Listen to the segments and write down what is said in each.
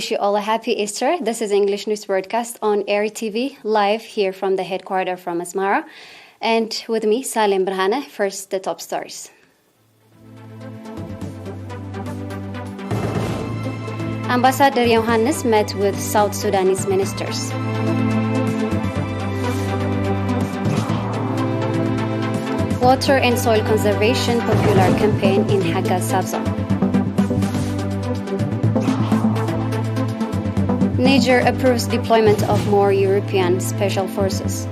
wish you all a happy Easter. This is English News Broadcast on Air TV, live here from the headquarters from Asmara. And with me, Salim Brhane. First, the top stories. Ambassador Yohannes met with South Sudanese ministers. Water and soil conservation popular campaign in Haga Sabza. Niger approves deployment of more European special forces.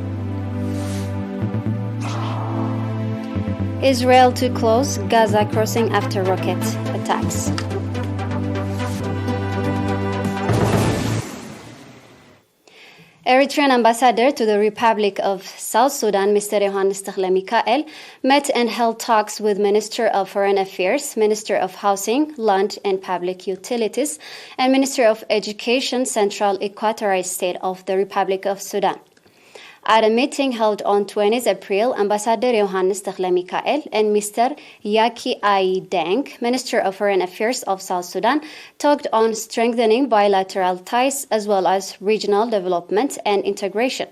Israel to close Gaza crossing after rocket attacks. Eritrean ambassador to the Republic of South Sudan, Mr. Yohannes Mikael, met and held talks with Minister of Foreign Affairs, Minister of Housing, Land and Public Utilities, and Minister of Education, Central Equatorial State of the Republic of Sudan. At a meeting held on 20th April, Ambassador Yohannes Mikael and Mr. Yaki Ai Deng, Minister of Foreign Affairs of South Sudan, talked on strengthening bilateral ties as well as regional development and integration.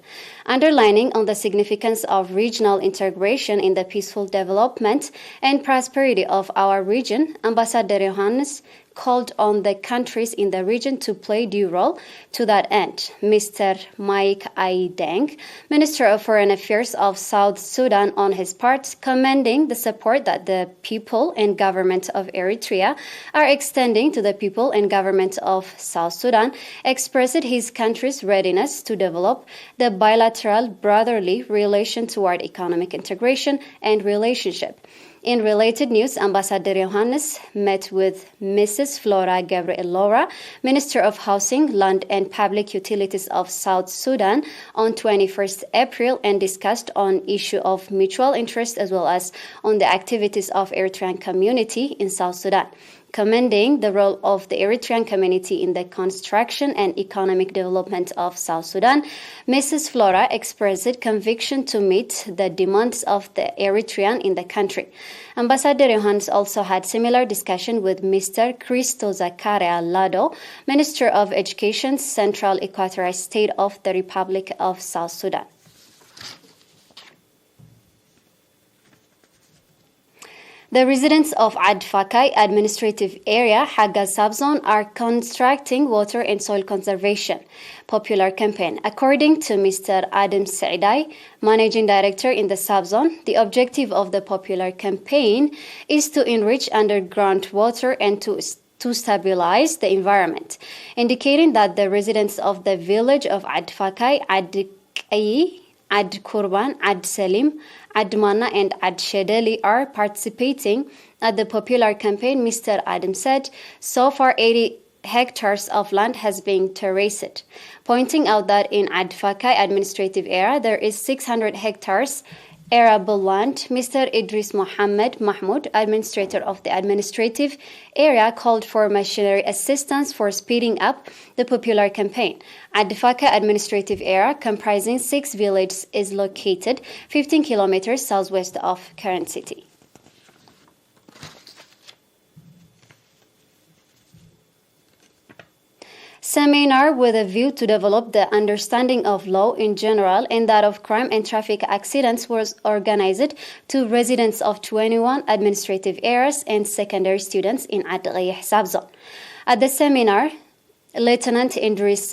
Underlining on the significance of regional integration in the peaceful development and prosperity of our region, Ambassador Yohannes called on the countries in the region to play due role to that end. Mr. Mike Ai Deng, Minister of Foreign Affairs of South Sudan, on his part, commending the support that the people and government of Eritrea are extending to the people and government of South Sudan, expressed his country's readiness to develop the bilateral brotherly relation toward economic integration and relationship. In related news, Ambassador Yohannes met with Mrs. Flora Gabriel Lora, Minister of Housing, Land and Public Utilities of South Sudan, on 21st April and discussed on issue of mutual interest as well as on the activities of Eritrean community in South Sudan. Commending the role of the Eritrean community in the construction and economic development of South Sudan, Mrs. Flora expressed conviction to meet the demands of the Eritrean in the country. Ambassador Yohannes also had similar discussion with Mr. Christo Zakaria Lado, Minister of Education, Central Equatorial State of the Republic of South Sudan. The residents of Adfakai administrative area, Haga Sabzon, are constructing water and soil conservation popular campaign. According to Mr. Adam Saidai, Managing Director in the Sabzon, the objective of the popular campaign is to enrich underground water and to stabilize the environment, indicating that the residents of the village of Adfakai, Adkayi, Ad Kurban, Ad Salim, Ad Mana and Ad Shedeli are participating at the popular campaign. Mr. Adam said, so far 80 hectares of land has been terraced, pointing out that in Adfakai administrative area there is 600 hectares arable land. Mr. Idris Mohammed Mahmoud, administrator of the administrative area, called for machinery assistance for speeding up the popular campaign. Adfaka administrative area, comprising 6 villages, is located 15 kilometers southwest of Keren City. Seminar with a view to develop the understanding of law in general and that of crime and traffic accidents was organized to residents of 21 administrative areas and secondary students in Ad Ghayah Sabzon. At the seminar, Lieutenant Indrias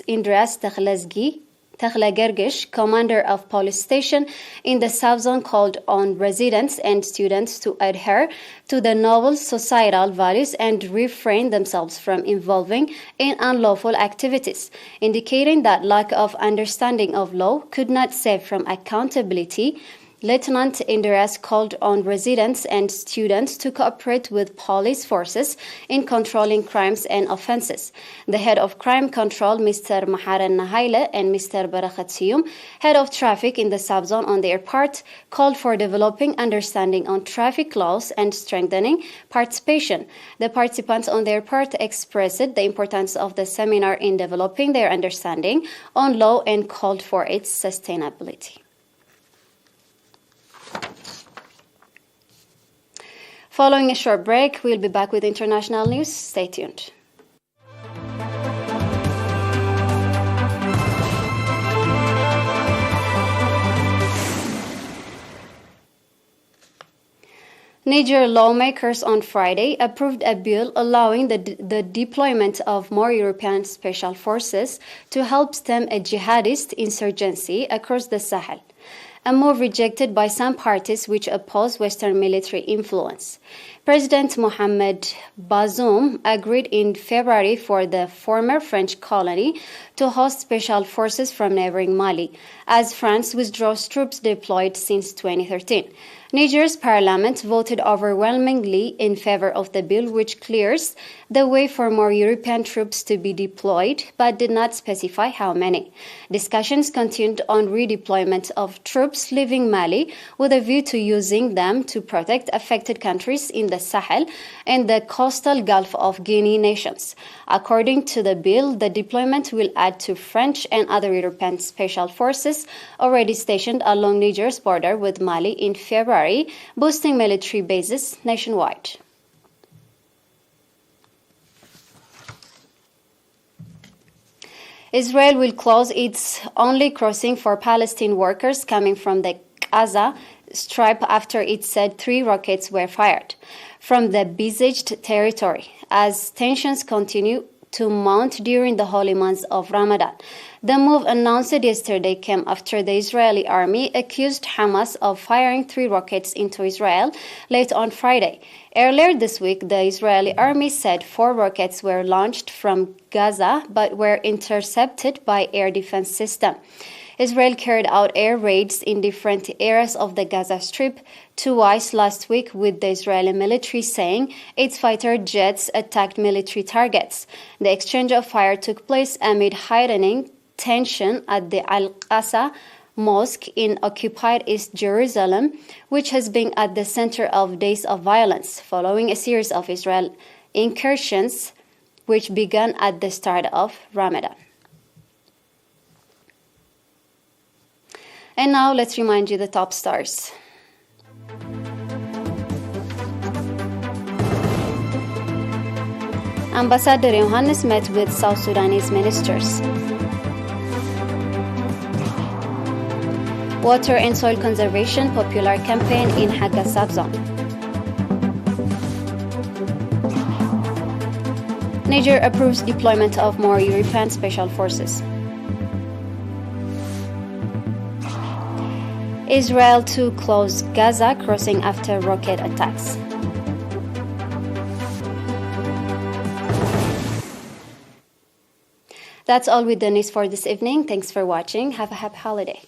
Takhlagergish, commander of police station in the Sabzon, called on residents and students to adhere to the noble societal values and refrain themselves from involving in unlawful activities, indicating that lack of understanding of law could not save from accountability. Lieutenant Indrias called on residents and students to cooperate with police forces in controlling crimes and offenses. The head of crime control, Mr. Maharen Nahaile, and Mr. Barakhat Siyum, head of traffic in the Sabzon, on their part, called for developing understanding on traffic laws and strengthening participation. The participants on their part expressed the importance of the seminar in developing their understanding on law and called for its sustainability. Following a short break, we'll be back with international news. Stay tuned. Niger lawmakers on Friday approved a bill allowing the deployment of more European special forces to help stem a jihadist insurgency across the Sahel, a move rejected by some parties which oppose Western military influence. President Mohamed Bazoum agreed in February for the former French colony to host special forces from neighboring Mali, as France withdraws troops deployed since 2013. Niger's parliament voted overwhelmingly in favor of the bill, which clears the way for more European troops to be deployed, but did not specify how many. Discussions continued on redeployment of troops leaving Mali with a view to using them to protect affected countries in the Sahel and the coastal Gulf of Guinea nations. According to the bill, the deployment will add to French and other European special forces already stationed along Niger's border with Mali in February, boosting military bases nationwide. Israel will close its only crossing for Palestinian workers coming from the Gaza Strip after it said 3 rockets were fired from the besieged territory, as tensions continue to mount during the holy months of Ramadan. The move announced yesterday came after the Israeli army accused Hamas of firing 3 rockets into Israel late on Friday. Earlier this week, the Israeli army said 4 rockets were launched from Gaza but were intercepted by air defense system. Israel carried out air raids in different areas of the Gaza Strip twice last week, with the Israeli military saying its fighter jets attacked military targets. The exchange of fire took place amid heightening tension at the Al-Aqsa Mosque in occupied East Jerusalem, which has been at the center of days of violence following a series of Israeli incursions which began at the start of Ramadan. And now let's remind you the top stars. Ambassador Yohannes met with South Sudanese ministers. Water and soil conservation popular campaign in Haga subzone. Niger approves deployment of more European special forces. Israel to close Gaza crossing after rocket attacks. That's all with the news for this evening. Thanks for watching. Have a happy holiday.